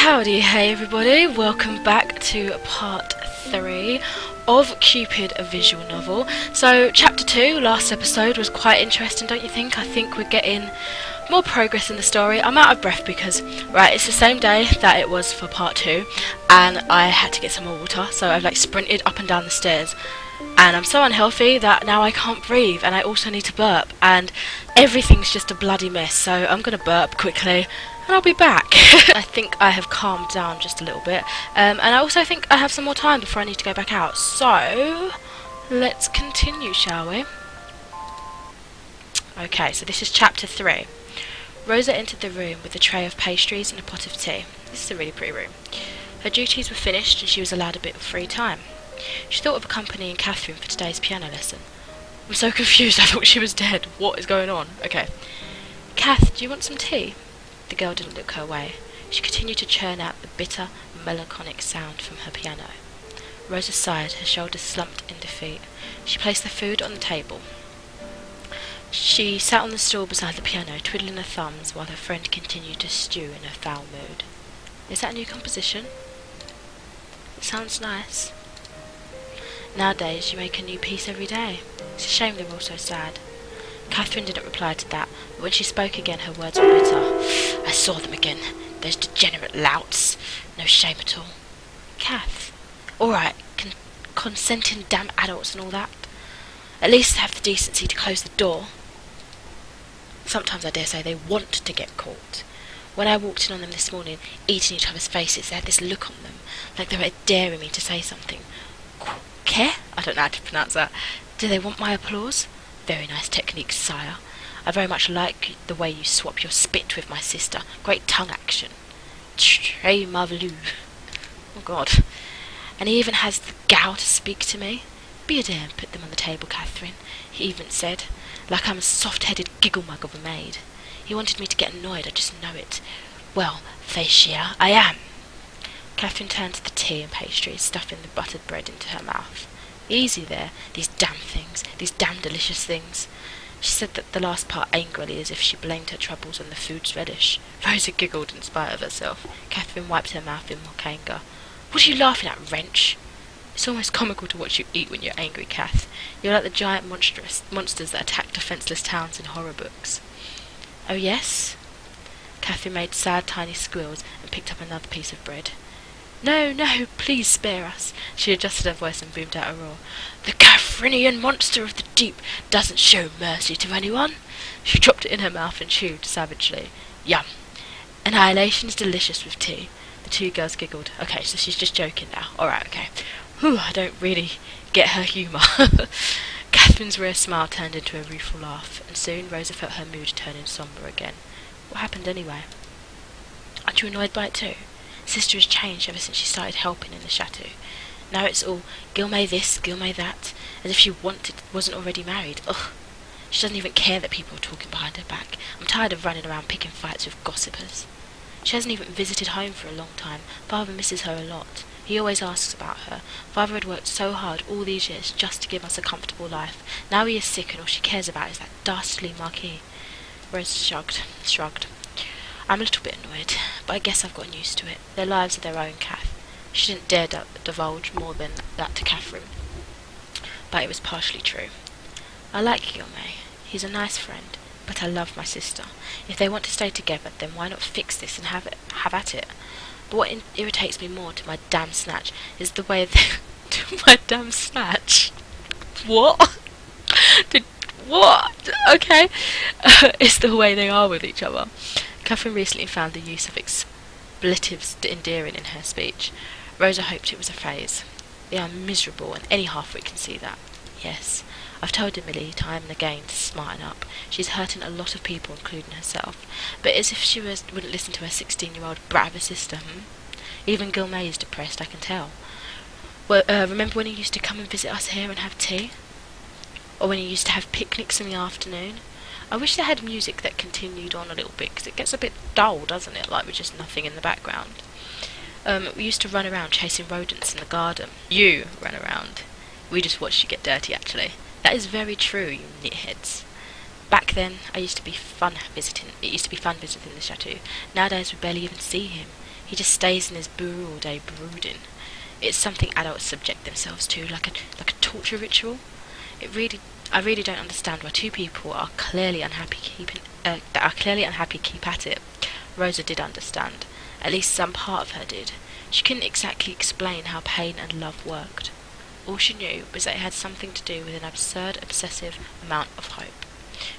Howdee-haie everybody, welcome back to part 3 of Cupid, a visual novel. So chapter 2, last episode, was quite interesting, don't you think? I think we're getting more progress in the story. I'm out of breath because, right, it's the same day that it was for part 2 and I had to get some more water, so I've like sprinted up and down the stairs and I'm so unhealthy that now I can't breathe and I also need to burp and everything's just a bloody mess, so I'm gonna burp quickly and I'll be back. I think I have calmed down just a little bit, and I also think I have some more time before I need to go back out, so let's continue, shall we? Okay, so this is chapter 3. Rosa entered the room with a tray of pastries and a pot of tea. This is a really pretty room. Her duties were finished and she was allowed a bit of free time. She thought of accompanying Catherine for today's piano lesson. I'm so confused, I thought she was dead. What is going on? Okay. Kath, do you want some tea? The girl didn't look her way. She continued to churn out the bitter, melancholic sound from her piano. Rosa sighed, her shoulders slumped in defeat. She placed the food on the table. She sat on the stool beside the piano, twiddling her thumbs while her friend continued to stew in her foul mood. Is that a new composition? It sounds nice. Nowadays you make a new piece every day. It's a shame they're all so sad. Catherine didn't reply to that, but when she spoke again her words were bitter. I saw them again, those degenerate louts. No shame at all. Kath, alright, consenting damn adults and all that. At least have the decency to close the door. Sometimes I dare say they want to get caught. When I walked in on them this morning, eating each other's faces, they had this look on them, like they were daring me to say something. Care? I don't know how to pronounce that. Do they want my applause? Very nice technique, sire. I very much like the way you swap your spit with my sister. Great tongue action. Très marvelous. Oh God. And he even has the gall to speak to me. Be a dear and put them on the table, Catherine, he even said, like I'm a soft-headed giggle-mug of a maid. He wanted me to get annoyed, I just know it. Well, Facia, I am. Catherine turned to the tea and pastries, stuffing the buttered bread into her mouth. Easy there, these damn things, these damn delicious things. She said that the last part angrily, as if she blamed her troubles on the food's relish. Rosa giggled in spite of herself. Catherine wiped her mouth in mock anger. What are you laughing at, wrench? It's almost comical to watch you eat when you're angry, Kath. You're like the giant monsters that attack defenceless towns in horror books. Oh yes? Catherine made sad tiny squeals and picked up another piece of bread. No, no, please spare us. She adjusted her voice and boomed out a roar. The Catherinian monster of the deep doesn't show mercy to anyone. She dropped it in her mouth and chewed savagely. Yum. Annihilation is delicious with tea. The two girls giggled. Okay, so she's just joking now. Alright, okay. Whew, I don't really get her humour. Catherine's rare smile turned into a rueful laugh, and soon Rosa felt her mood turning sombre again. What happened anyway? Aren't you annoyed by it too? Sister has changed ever since she started helping in the chateau. Now it's all Gilmay this, Gilmay that, as if she wasn't already married. Ugh. She doesn't even care that people are talking behind her back. I'm tired of running around picking fights with gossipers. She hasn't even visited home for a long time. Father misses her a lot. He always asks about her. Father had worked so hard all these years just to give us a comfortable life. Now he is sick and all she cares about is that dastardly Marquis. Rose shrugged. I'm a little bit annoyed, but I guess I've gotten used to it. Their lives are their own, Kath. She didn't dare divulge more than that to Catherine, but it was partially true. I like Gilmay. He's a nice friend, but I love my sister. If they want to stay together, then why not fix this and have at it? But what irritates me more to my damn snatch is the way to my damn snatch? What? What? Okay. It's the way they are with each other. Catherine recently found the use of expletives endearing in her speech. Rosa hoped it was a phase. They are miserable, and any half-wit can see that. Yes, I've told Emily time and again to smarten up. She's hurting a lot of people, including herself. But as if she wouldn't listen to her 16-year-old brat of a sister, Even Gilmay is depressed, I can tell. Well, remember when he used to come and visit us here and have tea? Or when he used to have picnics in the afternoon? I wish they had music that continued on a little bit, because it gets a bit dull, doesn't it, like with just nothing in the background. We used to run around chasing rodents in the garden. You ran around. We just watched you get dirty, actually. That is very true, you nitheads. Back then, it used to be fun visiting the chateau. Nowadays, we barely even see him. He just stays in his burrow all day brooding. It's something adults subject themselves to, like a torture ritual. I really don't understand why two people are clearly unhappy keep at it. Rosa did understand. At least some part of her did. She couldn't exactly explain how pain and love worked. All she knew was that it had something to do with an absurd, obsessive amount of hope.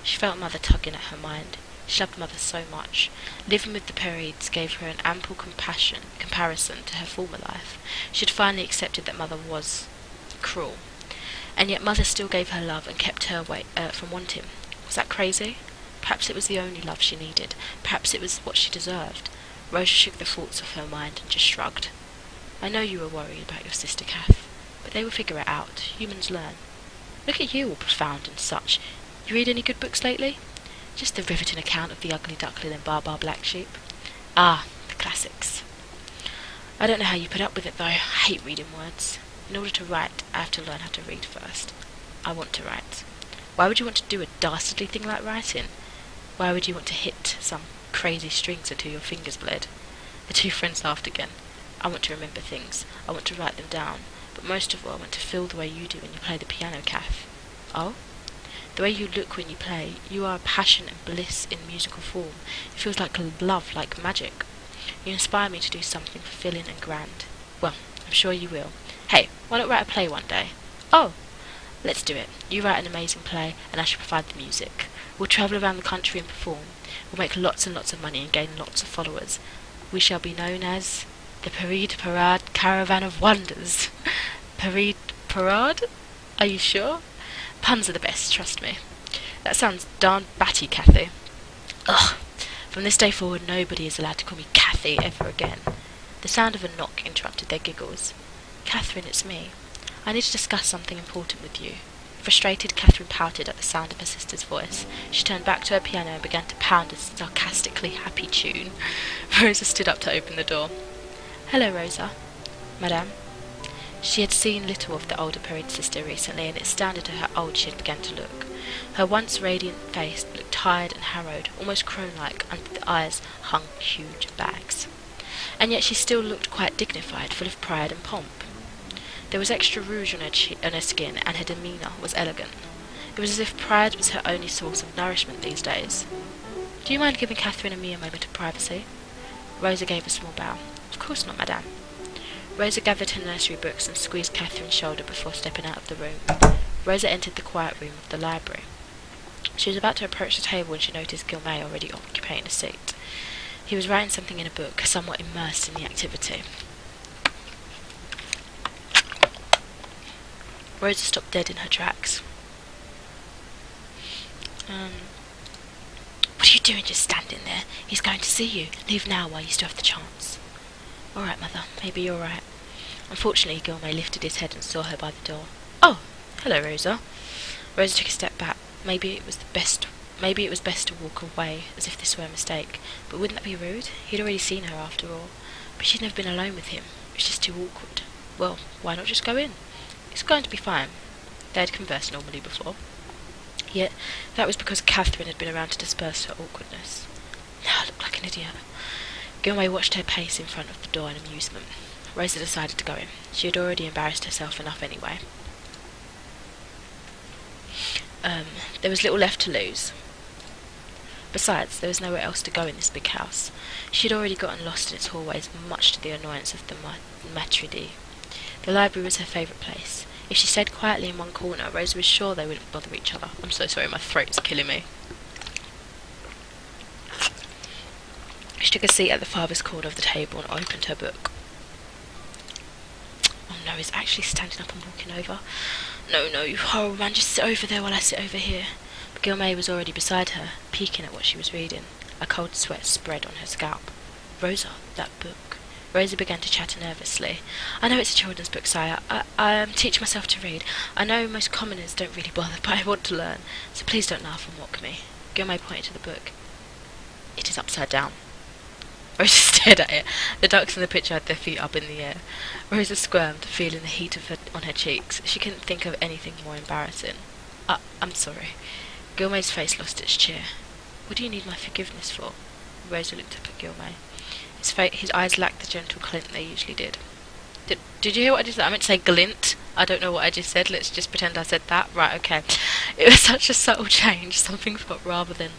She felt Mother tugging at her mind. She loved Mother so much. Living with the Pereides gave her an ample comparison to her former life. She had finally accepted that Mother was cruel. And yet Mother still gave her love and kept her away from wanting. Was that crazy? Perhaps it was the only love she needed. Perhaps it was what she deserved. Rosa shook the thoughts off her mind and just shrugged. I know you were worried about your sister Kath, but they will figure it out. Humans learn. Look at you, all profound and such. You read any good books lately? Just the riveting account of the Ugly Duckling and Bar Black Sheep. Ah, the classics. I don't know how you put up with it, though. I hate reading words. In order to write, I have to learn how to read first. I want to write. Why would you want to do a dastardly thing like writing? Why would you want to hit some crazy strings until your fingers bled? The two friends laughed again. I want to remember things. I want to write them down. But most of all, I want to feel the way you do when you play the piano, Kath. Oh? The way you look when you play, you are passion and bliss in musical form. It feels like love, like magic. You inspire me to do something fulfilling and grand. Well, I'm sure you will. Hey, why not write a play one day? Oh, let's do it. You write an amazing play, and I shall provide the music. We'll travel around the country and perform. We'll make lots and lots of money and gain lots of followers. We shall be known as the Pereide Parade Caravan of Wonders. Pereide Parade? Are you sure? Puns are the best, trust me. That sounds darn batty, Kathy. Ugh. From this day forward, nobody is allowed to call me Kathy ever again. The sound of a knock interrupted their giggles. Catherine, it's me. I need to discuss something important with you. Frustrated, Catherine pouted at the sound of her sister's voice. She turned back to her piano and began to pound a sarcastically happy tune. Rosa stood up to open the door. Hello, Rosa. Madame. She had seen little of the older Pereide sister recently, and it astounded her how old she had begun to look. Her once radiant face looked tired and harrowed, almost crone-like, under the eyes hung huge bags. And yet she still looked quite dignified, full of pride and pomp. There was extra rouge on her skin, and her demeanour was elegant. It was as if pride was her only source of nourishment these days. Do you mind giving Catherine and me a moment of privacy? Rosa gave a small bow. Of course not, madame. Rosa gathered her nursery books and squeezed Catherine's shoulder before stepping out of the room. Rosa entered the quiet room of the library. She was about to approach the table when she noticed Guillemette already occupying a seat. He was writing something in a book, somewhat immersed in the activity. Rosa stopped dead in her tracks. What are you doing just standing there? He's going to see you. Leave now while you still have the chance. All right, Mother, maybe you're right. Unfortunately, Guillemette lifted his head and saw her by the door. Oh, hello, Rosa. Rosa took a step back. Maybe it was best to walk away, as if this were a mistake. But wouldn't that be rude? He'd already seen her after all. But she'd never been alone with him. It was just too awkward. Well, why not just go in? It's going to be fine. They had conversed normally before. Yet that was because Catherine had been around to disperse her awkwardness. Now I look like an idiot. Guillemette watched her pace in front of the door in amusement. Rosa decided to go in. She had already embarrassed herself enough anyway. There was little left to lose. Besides, there was nowhere else to go in this big house. She had already gotten lost in its hallways, much to the annoyance of the maître d'. The library was her favourite place. If she stayed quietly in one corner, Rosa was sure they wouldn't bother each other. I'm so sorry, my throat's killing me. She took a seat at the farthest corner of the table and opened her book. Oh no, he's actually standing up and walking over. No, you horrible man, just sit over there while I sit over here. But Guillemette was already beside her, peeking at what she was reading. A cold sweat spread on her scalp. Rosa, that book. Rosa began to chatter nervously. I know it's a children's book, sire. I teach myself to read. I know most commoners don't really bother, but I want to learn. So please don't laugh and mock me. Guillemette pointed to the book. It is upside down. Rosa stared at it. The ducks in the picture had their feet up in the air. Rosa squirmed, feeling the heat on her cheeks. She couldn't think of anything more embarrassing. I'm sorry. Guillemot's face lost its cheer. What do you need my forgiveness for? Rosa looked up at Guillemette. His eyes lacked the gentle glint they usually did. Did you hear what I just said? I meant to say glint. I don't know what I just said. Let's just pretend I said that. Right, okay. It was such a subtle change. Something felt rather than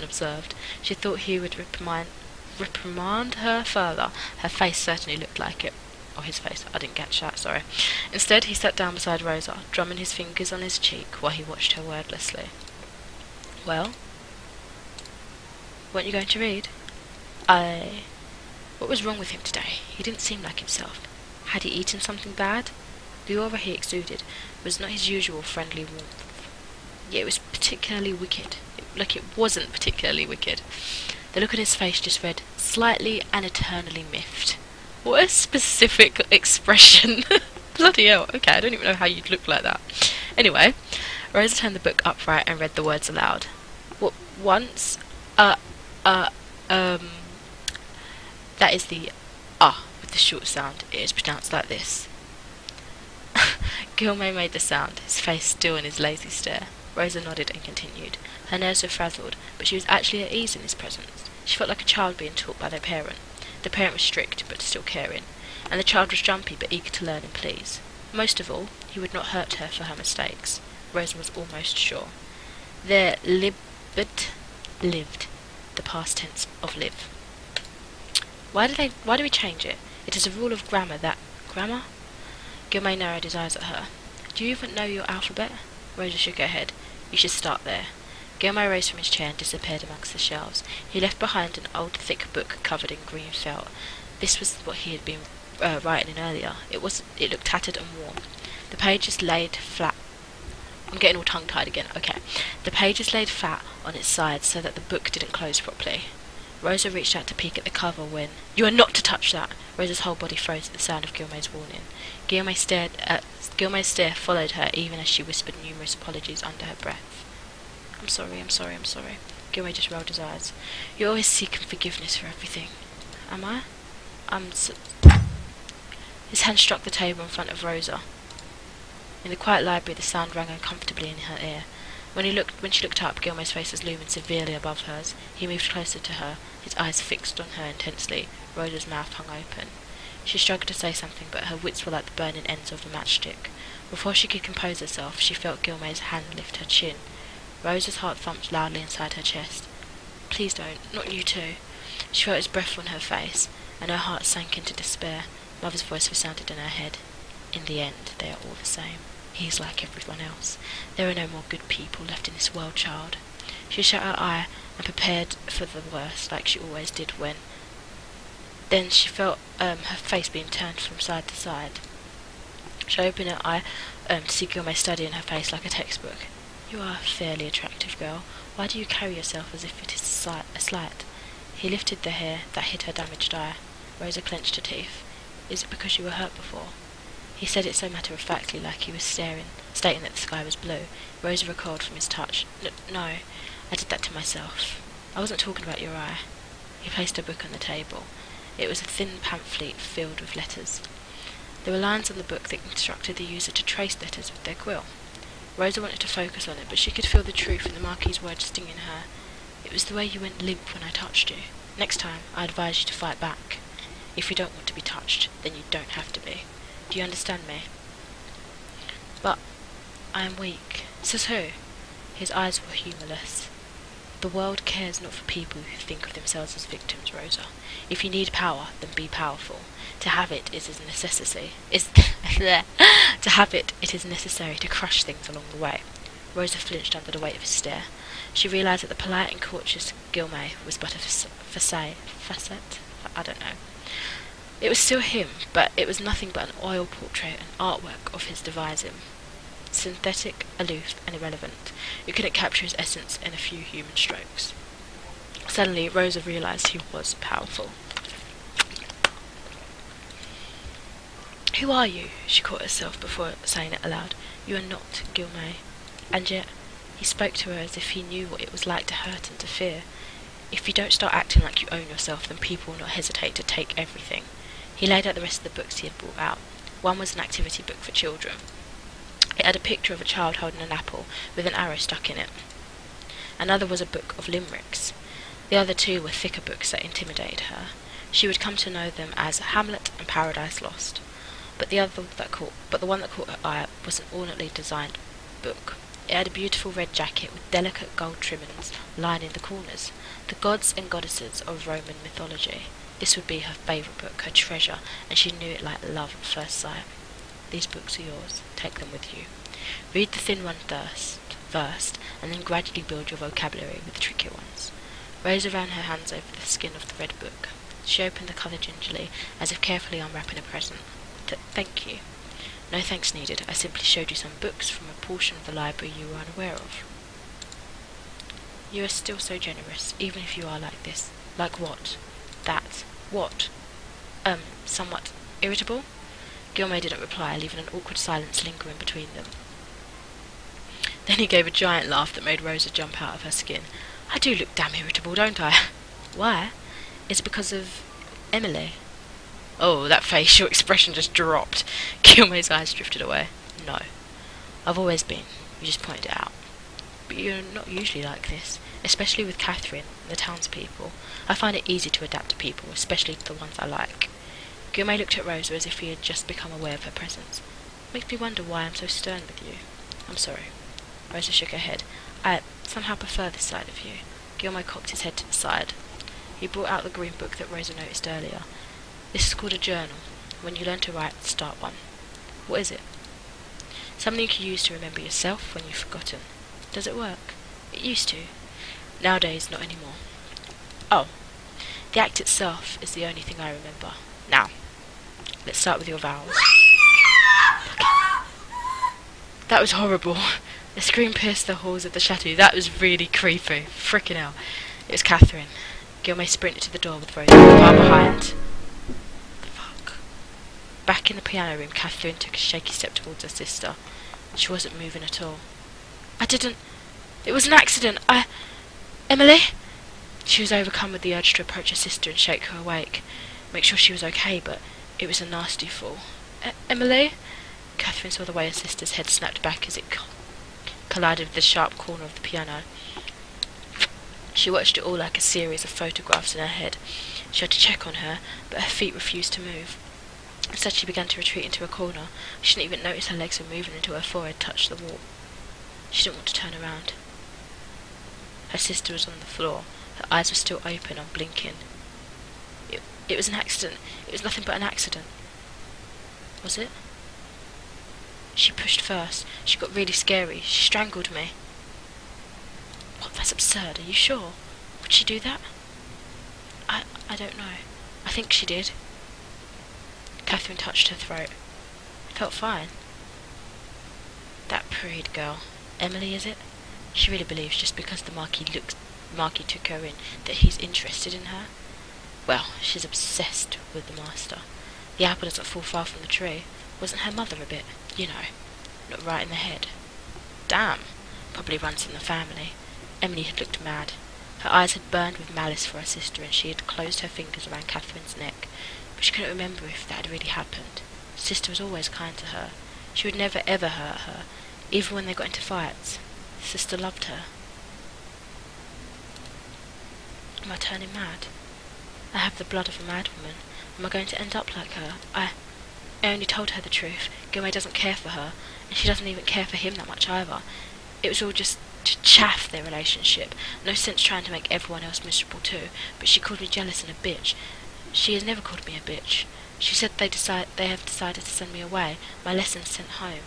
observed. She thought he would reprimand her further. Her face certainly looked like it. Or his face. I didn't catch that, sorry. Instead, he sat down beside Rosa, drumming his fingers on his cheek while he watched her wordlessly. Well? Weren't you going to read? What was wrong with him today? He didn't seem like himself. Had he eaten something bad? The aura he exuded was not his usual friendly warmth. Yet it was particularly wicked. It wasn't particularly wicked. The look on his face just read, slightly and eternally miffed. What a specific expression. Bloody hell. Okay, I don't even know how you'd look like that. Anyway, Rosa turned the book upright and read the words aloud. What once, that is the with the short sound. It is pronounced like this. Gilmay made the sound, his face still in his lazy stare. Rosa nodded and continued. Her nerves were frazzled, but she was actually at ease in his presence. She felt like a child being taught by their parent. The parent was strict, but still caring, and the child was jumpy but eager to learn and please. Most of all, he would not hurt her for her mistakes. Rosa was almost sure. There lived, the past tense of live. Why do we change it? It is a rule of grammar that... Grammar? Gilmay narrowed his eyes at her. Do you even know your alphabet? Rosa shook her head. You should start there. Gilmay rose from his chair and disappeared amongst the shelves. He left behind an old thick book covered in green felt. This was what he had been writing in earlier. It looked tattered and worn. The pages laid flat. I'm getting all tongue-tied again. Okay. The pages laid flat on its sides so that the book didn't close properly. Rosa reached out to peek at the cover when... You are not to touch that! Rosa's whole body froze at the sound of Gilmay's warning. Gilmay's stare followed her even as she whispered numerous apologies under her breath. I'm sorry. Gilmay just rolled his eyes. You're always seeking forgiveness for everything. Am I? His hand struck the table in front of Rosa. In the quiet library, the sound rang uncomfortably in her ear. When she looked up, Gilmay's face was looming severely above hers. He moved closer to her, his eyes fixed on her intensely. Rosa's mouth hung open. She struggled to say something, but her wits were like the burning ends of a matchstick. Before she could compose herself, she felt Gilmay's hand lift her chin. Rosa's heart thumped loudly inside her chest. Please don't, not you too. She felt his breath on her face, and her heart sank into despair. Mother's voice resounded in her head. In the end, they are all the same. He is like everyone else. There are no more good people left in this world, child. She shut her eye and prepared for the worst, like she always did when... Then she felt her face being turned from side to side. She opened her eye to see Gilmay studying her face like a textbook. You are a fairly attractive girl. Why do you carry yourself as if it is a slight? He lifted the hair that hid her damaged eye. Rosa clenched her teeth. Is it because you were hurt before? He said it so matter-of-factly, like he was stating that the sky was blue. Rosa recoiled from his touch. No, I did that to myself. I wasn't talking about your eye. He placed a book on the table. It was a thin pamphlet filled with letters. There were lines on the book that instructed the user to trace letters with their quill. Rosa wanted to focus on it, but she could feel the truth in the Marquis's words stinging her. It was the way you went limp when I touched you. Next time, I advise you to fight back. If you don't want to be touched, then you don't have to be. Do you understand me? But I am weak. Says who? His eyes were humourless. The world cares not for people who think of themselves as victims, Rosa. If you need power, then be powerful. To have it is a necessity. To have it is necessary to crush things along the way. Rosa flinched under the weight of his stare. She realised that the polite and courteous Gilmay was but a facet? I don't know. It was still him, but it was nothing but an oil portrait, an artwork of his devising. Synthetic, aloof, and irrelevant. You couldn't capture his essence in a few human strokes. Suddenly, Rosa realised he was powerful. Who are you? She caught herself before saying it aloud. You are not Gilmay. And yet, he spoke to her as if he knew what it was like to hurt and to fear. If you don't start acting like you own yourself, then people will not hesitate to take everything. He laid out the rest of the books he had brought out. One was an activity book for children. It had a picture of a child holding an apple with an arrow stuck in it. Another was a book of limericks. The other two were thicker books that intimidated her. She would come to know them as Hamlet and Paradise Lost. But the one that caught her eye was an ornately designed book. It had a beautiful red jacket with delicate gold trimmings lining the corners. The gods and goddesses of Roman mythology. This would be her favourite book, her treasure, and she knew it like love at first sight. These books are yours. Take them with you. Read the thin one first, and then gradually build your vocabulary with the trickier ones. Rosa ran her hands over the skin of the red book. She opened the cover gingerly, as if carefully unwrapping a present. Thank you. No thanks needed. I simply showed you some books from a portion of the library you were unaware of. You are still so generous, even if you are like this. Like what? That. What? Somewhat irritable? Guillaume didn't reply, leaving an awkward silence lingering between them. Then he gave a giant laugh that made Rosa jump out of her skin. I do look damn irritable, don't I? Why? Is it because of Emily? Oh, that facial expression just dropped. Guillaume's eyes drifted away. No. I've always been. You just pointed it out. But you're not usually like this, especially with Catherine and the townspeople. I find it easy to adapt to people, especially to the ones I like. Guillaume looked at Rosa as if he had just become aware of her presence. Makes me wonder why I'm so stern with you. I'm sorry. Rosa shook her head. I somehow prefer this side of you. Guillaume cocked his head to the side. He brought out the green book that Rosa noticed earlier. This is called a journal. When you learn to write, start one. What is it? Something you can use to remember yourself when you've forgotten. Does it work? It used to. Nowadays, not anymore. Oh. The act itself is the only thing I remember. Now, let's start with your vowels. That was horrible. The scream pierced the halls of the chateau. That was really creepy. Frickin' hell. It was Catherine. Guillaume sprinted to the door with Rosa, far behind. Fuck. Back in the piano room, Catherine took a shaky step towards her sister. She wasn't moving at all. It was an accident. Emily? She was overcome with the urge to approach her sister and shake her awake. Make sure she was okay, but it was a nasty fall. Emily? Catherine saw the way her sister's head snapped back as it collided with the sharp corner of the piano. She watched it all like a series of photographs in her head. She had to check on her, but her feet refused to move. Instead, she began to retreat into a corner. She didn't even notice her legs were moving until her forehead touched the wall. She didn't want to turn around. Her sister was on the floor. Her eyes were still open, unblinking. It was an accident. It was nothing but an accident. Was it? She pushed first. She got really scary. She strangled me. What? That's absurd. Are you sure? Would she do that? I don't know. I think she did. Catherine touched her throat. It felt fine. That parade girl. Emily, is it? She really believes just because the Marquis took her in that he's interested in her? Well, she's obsessed with the master. The apple doesn't fall far from the tree. Wasn't her mother a bit, you know, not right in the head? Damn. Probably runs in the family. Emily had looked mad. Her eyes had burned with malice for her sister, and she had closed her fingers around Catherine's neck. But she couldn't remember if that had really happened. Sister was always kind to her. She would never ever hurt her, even when they got into fights. Sister loved her. Am I turning mad? I have the blood of a madwoman. Am I going to end up like her? I only told her the truth. Guillaume doesn't care for her, and she doesn't even care for him that much either. It was all just to chaff their relationship. No sense trying to make everyone else miserable too, but she called me jealous and a bitch. She has never called me a bitch. She said they have decided to send me away, my lessons sent home,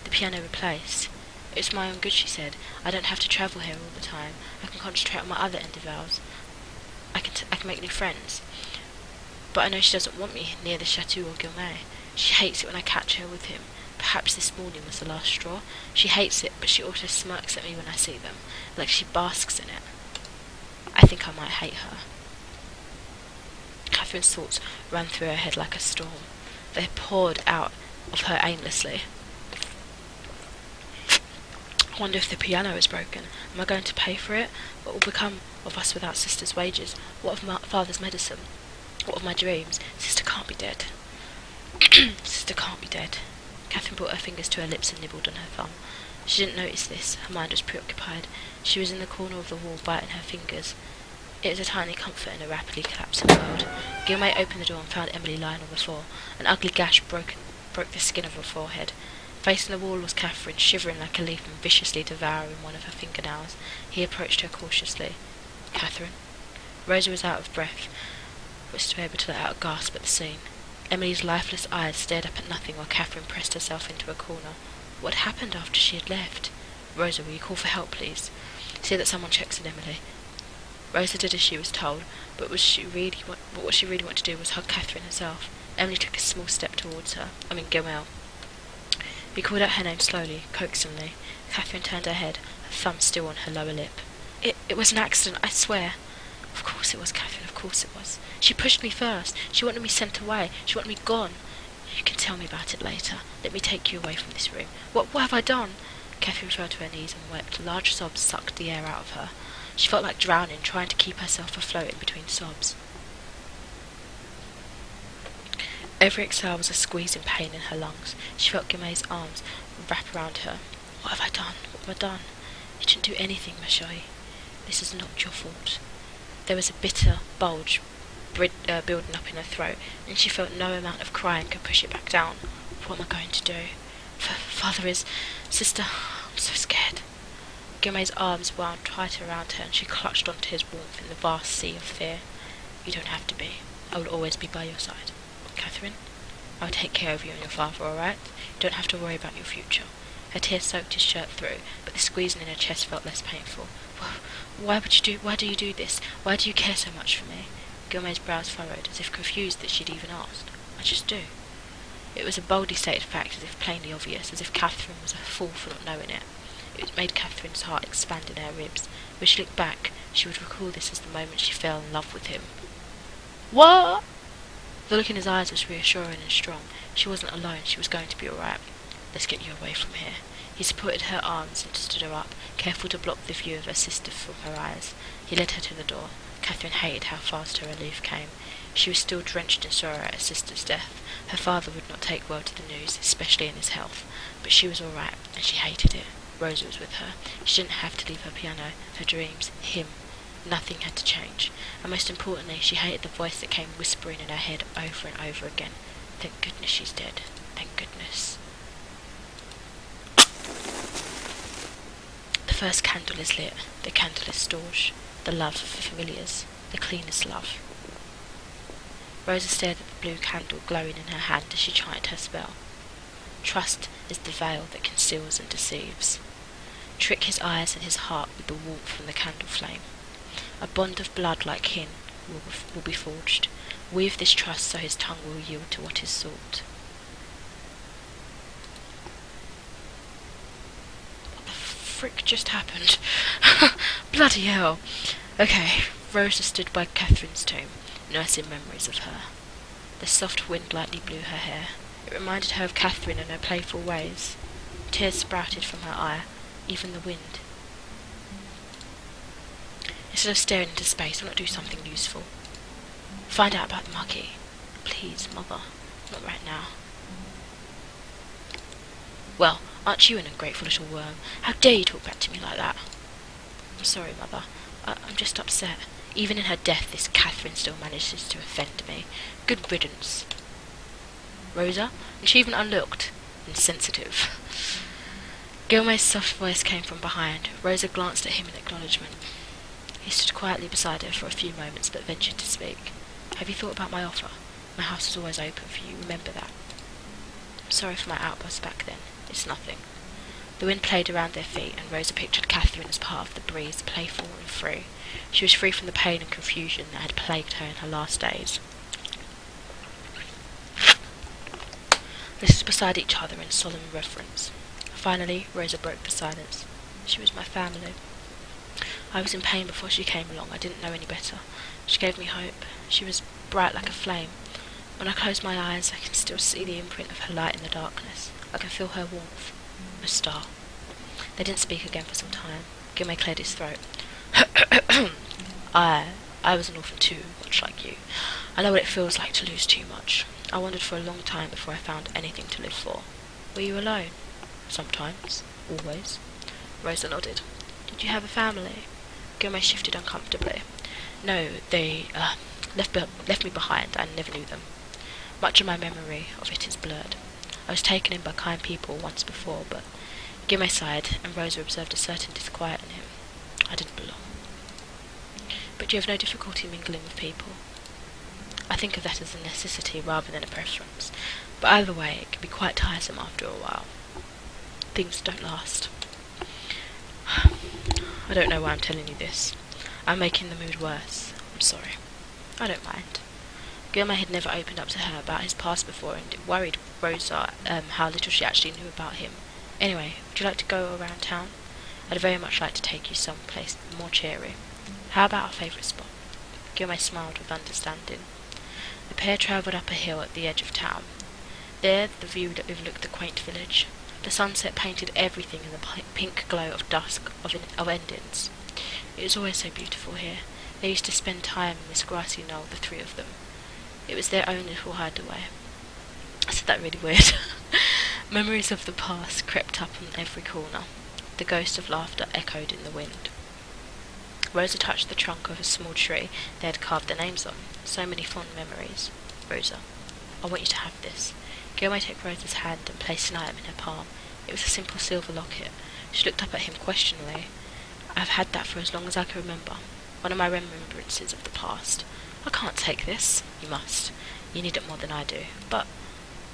the piano replaced. It's my own good, she said. I don't have to travel here all the time. I can concentrate on my other endeavours. I can make new friends. But I know she doesn't want me near the chateau or Guillaume. She hates it when I catch her with him. Perhaps this morning was the last straw. She hates it, but she also smirks at me when I see them, like she basks in it. I think I might hate her. Catherine's thoughts ran through her head like a storm. They poured out of her aimlessly. I wonder if the piano is broken. Am I going to pay for it? What will become of us without Sister's wages? What of my father's medicine? What of my dreams? Sister can't be dead. Sister can't be dead. Catherine brought her fingers to her lips and nibbled on her thumb. She didn't notice this. Her mind was preoccupied. She was in the corner of the wall biting her fingers. It was a tiny comfort in a rapidly collapsing world. Guillemette opened the door and found Emily lying on the floor. An ugly gash broke the skin of her forehead. Facing the wall was Catherine, shivering like a leaf and viciously devouring one of her fingernails. He approached her cautiously. "Catherine?" Rosa was out of breath, but still able to let out a gasp at the scene. Emily's lifeless eyes stared up at nothing while Catherine pressed herself into a corner. What happened after she had left? "Rosa, will you call for help, please? See that someone checks on Emily." Rosa did as she was told, but what she really wanted to do was hug Catherine herself. Emily took a small step towards her. Guillemette. He called out her name slowly, coaxingly. Catherine turned her head, her thumb still on her lower lip. It was an accident, I swear." "Of course it was, Catherine, of course it was. She pushed me first. She wanted me sent away. She wanted me gone. You can tell me about it later. Let me take you away from this room." What have I done?" Catherine fell to her knees and wept. Large sobs sucked the air out of her. She felt like drowning, trying to keep herself afloat in between sobs. Every exhale was a squeezing pain in her lungs. She felt Guillemot's arms wrap around her. "What have I done? What have I done? You didn't do anything, ma chérie. This is not your fault." There was a bitter bulge building up in her throat, and she felt no amount of crying could push it back down. "What am I going to do? Father is... Sister... I'm so scared." Guillemot's arms wound tighter around her, and she clutched onto his warmth in the vast sea of fear. "You don't have to be. I will always be by your side. Catherine, I will take care of you and your father, all right? You don't have to worry about your future." Her tears soaked his shirt through, but the squeezing in her chest felt less painful. Why do you do this? Why do you care so much for me?" Guillemot's brows furrowed, as if confused that she'd even asked. "I just do." It was a boldly stated fact, as if plainly obvious, as if Catherine was a fool for not knowing it. It made Catherine's heart expand in her ribs. When she looked back, she would recall this as the moment she fell in love with him. "What?" The look in his eyes was reassuring and strong. She wasn't alone. She was going to be all right. "Let's get you away from here." He supported her arms and stood her up, careful to block the view of her sister from her eyes. He led her to the door. Catherine hated how fast her relief came. She was still drenched in sorrow at her sister's death. Her father would not take well to the news, especially in his health. But she was all right, and she hated it. Rosa was with her. She didn't have to leave her piano, her dreams, him. Nothing had to change. And most importantly, she hated the voice that came whispering in her head over and over again. "Thank goodness she's dead. Thank goodness." The first candle is lit. The candle is storge. The love for familiars. The cleanest love. Rosa stared at the blue candle glowing in her hand as she chanted her spell. Trust is the veil that conceals and deceives. Trick his eyes and his heart with the warmth from the candle flame. A bond of blood like kin will be forged. Weave this trust so his tongue will yield to what is sought. What the frick just happened? Bloody hell. Okay, Rosa stood by Catherine's tomb, nursing memories of her. The soft wind lightly blew her hair. It reminded her of Catherine and her playful ways. Tears sprouted from her eye, even the wind. Instead of staring into space, why not do something useful? Find out about the marquee. Please, Mother, not right now. Well, aren't you an ungrateful little worm? How dare you talk back to me like that? I'm sorry, Mother. I'm just upset. Even in her death, this Catherine still manages to offend me. Good riddance. Rosa? And she even unlooked. Insensitive. Guillemot's soft voice came from behind. Rosa glanced at him in acknowledgement. He stood quietly beside her for a few moments, but ventured to speak. "Have you thought about my offer? My house is always open for you, remember that." "I'm sorry for my outburst back then. It's nothing." The wind played around their feet, and Rosa pictured Catherine as part of the breeze, playful and free. She was free from the pain and confusion that had plagued her in her last days. They stood beside each other in solemn reverence. Finally, Rosa broke the silence. "She was my family. I was in pain before she came along. I didn't know any better. She gave me hope. She was bright like a flame. When I close my eyes, I can still see the imprint of her light in the darkness. I can feel her warmth. A star." They didn't speak again for some time. Guillemette cleared his throat. I was an orphan too, much like you. I know what it feels like to lose too much. I wandered for a long time before I found anything to live for." "Were you alone?" "Sometimes. Always." Rosa nodded. "Did you have a family?" Guillemette shifted uncomfortably. No, they left me behind. I never knew them. Much of my memory of it is blurred. I was taken in by kind people once before, but Guillemot sighed, and Rosa observed a certain disquiet in him. I didn't belong. But you have no difficulty mingling with people. I think of that as a necessity rather than a preference, but either way it can be quite tiresome after a while. Things don't last. I don't know why I'm telling you this. I'm making the mood worse. I'm sorry. I don't mind. Guillemot had never opened up to her about his past before, and it worried Rosa how little she actually knew about him. Anyway, would you like to go around town? I'd very much like to take you someplace more cheery. How about our favourite spot? Guillemot smiled with understanding. The pair travelled up a hill at the edge of town. There the view overlooked the quaint village. The sunset painted everything in the pink glow of dusk of endings. It was always so beautiful here. They used to spend time in this grassy knoll, the three of them. It was their own little hideaway. I said that really weird. Memories of the past crept up on every corner. The ghost of laughter echoed in the wind. Rosa touched the trunk of a small tree they had carved their names on. So many fond memories. Rosa, I want you to have this. Guillemot took Rosa's hand and placed an item in her palm. It was a simple silver locket. She looked up at him questioningly. I've had that for as long as I can remember. One of my remembrances of the past. I can't take this. You must. You need it more than I do. But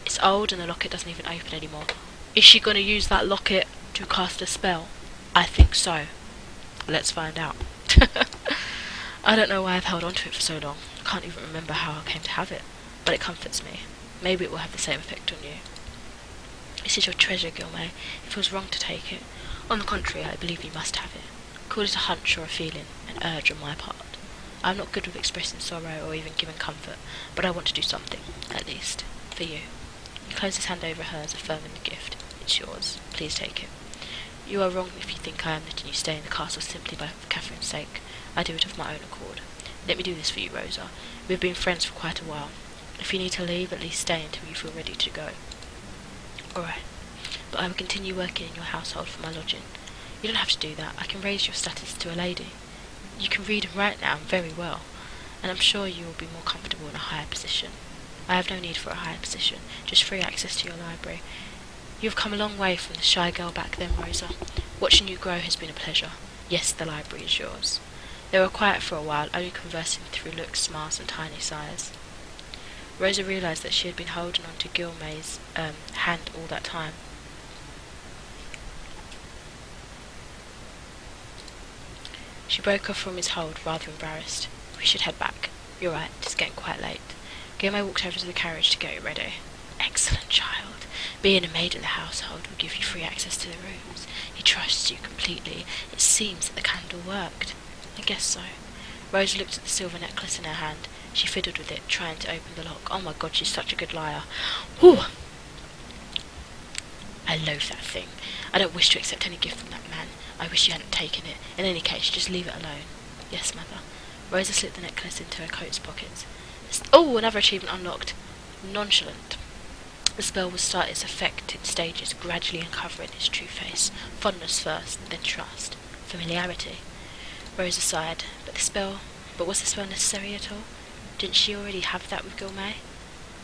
it's old and the locket doesn't even open anymore. Is she going to use that locket to cast a spell? I think so. Let's find out. I don't know why I've held on to it for so long. I can't even remember how I came to have it. But it comforts me. Maybe it will have the same effect on you. This is your treasure, Guillemot. It feels wrong to take it. On the contrary, I believe you must have it. Call it a hunch or a feeling, an urge on my part. I'm not good with expressing sorrow or even giving comfort, but I want to do something, at least, for you. He closed his hand over hers, affirming the gift. It's yours. Please take it. You are wrong if you think I am letting you stay in the castle simply by Catherine's sake. I do it of my own accord. Let me do this for you, Rosa. We have been friends for quite a while. If you need to leave, at least stay until you feel ready to go. All right. But I will continue working in your household for my lodging. You don't have to do that. I can raise your status to a lady. You can read and write now very well, and I'm sure you will be more comfortable in a higher position. I have no need for a higher position, just free access to your library. You have come a long way from the shy girl back then, Rosa. Watching you grow has been a pleasure. Yes, the library is yours. They were quiet for a while, only conversing through looks, smiles, and tiny sighs. Rosa realised that she had been holding on to Guillemot's hand all that time. She broke off from his hold, rather embarrassed. We should head back. You're right, it's getting quite late. Guillemot walked over to the carriage to get it ready. Excellent child. Being a maid in the household will give you free access to the rooms. He trusts you completely. It seems that the candle worked. I guess so. Rose looked at the silver necklace in her hand. She fiddled with it, trying to open the lock. Oh my god, she's such a good liar. Whew! I loathe that thing. I don't wish to accept any gift from that man. I wish you hadn't taken it. In any case, just leave it alone. Yes, mother. Rosa slipped the necklace into her coat's pockets. Oh, another achievement unlocked. Nonchalant. The spell would start its effect in stages, gradually uncovering his true face. Fondness first, then trust. Familiarity. Rosa sighed. But was the spell necessary at all? Didn't she already have that with Guillemot?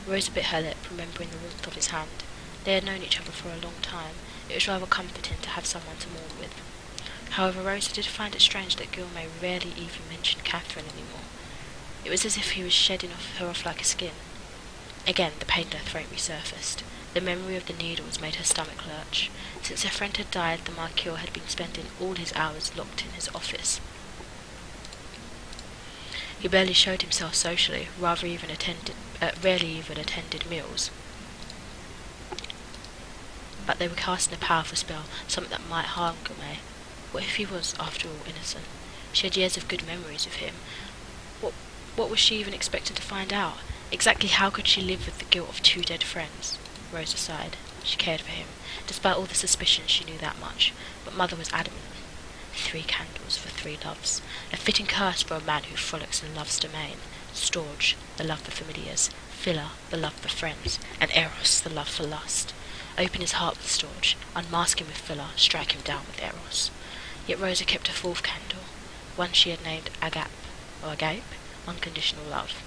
Rosa bit her lip, remembering the warmth of his hand. They had known each other for a long time. It was rather comforting to have someone to mourn with. However, Rosa did find it strange that Guillemot rarely even mentioned Catherine anymore. It was as if he was shedding her off like a skin. Again, the pain in her throat resurfaced. The memory of the needles made her stomach lurch. Since her friend had died, the Marquis had been spending all his hours locked in his office. He barely showed himself socially, rarely even attended meals. But they were casting a powerful spell, something that might harm Guillemot. What if he was, after all, innocent? She had years of good memories of him. What was she even expected to find out? Exactly how could she live with the guilt of two dead friends? Rosa sighed. She cared for him. Despite all the suspicions, she knew that much. But Mother was adamant. 3 candles for 3 loves. A fitting curse for a man who frolics in love's domain. Storge, the love for familiars. Phila, the love for friends. And Eros, the love for lust. Open his heart with Storge. Unmask him with Phila. Strike him down with Eros. Yet Rosa kept a 4th candle. One she had named Agape. or agape, unconditional love.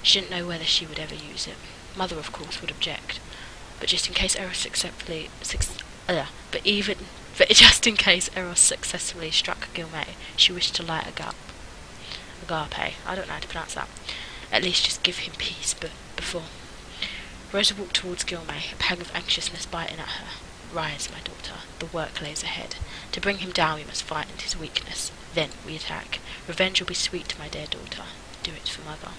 She didn't know whether she would ever use it. Mother, of course, would object, but just in case Eros successfully struck Gilmay, she wished to light agape. I don't know how to pronounce that. At least just give him peace, but before. Rosa walked towards Gilmay, a pang of anxiousness biting at her. Rise, my daughter, the work lays ahead. To bring him down we must find his weakness. Then we attack. Revenge will be sweet, my dear daughter. Do it for mother.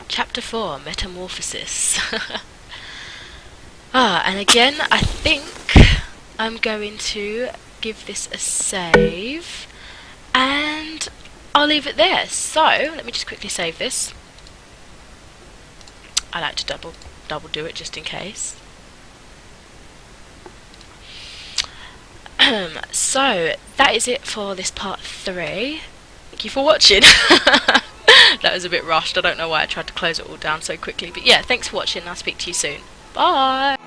Chapter 4, Metamorphosis. And again, I think I'm going to give this a save, and I'll leave it there. So, let me just quickly save this. I like to double do it just in case. So, that is it for this part 3. Thank you for watching. That was a bit rushed. I don't know why I tried to close it all down so quickly. But yeah, thanks for watching. I'll speak to you soon. Bye!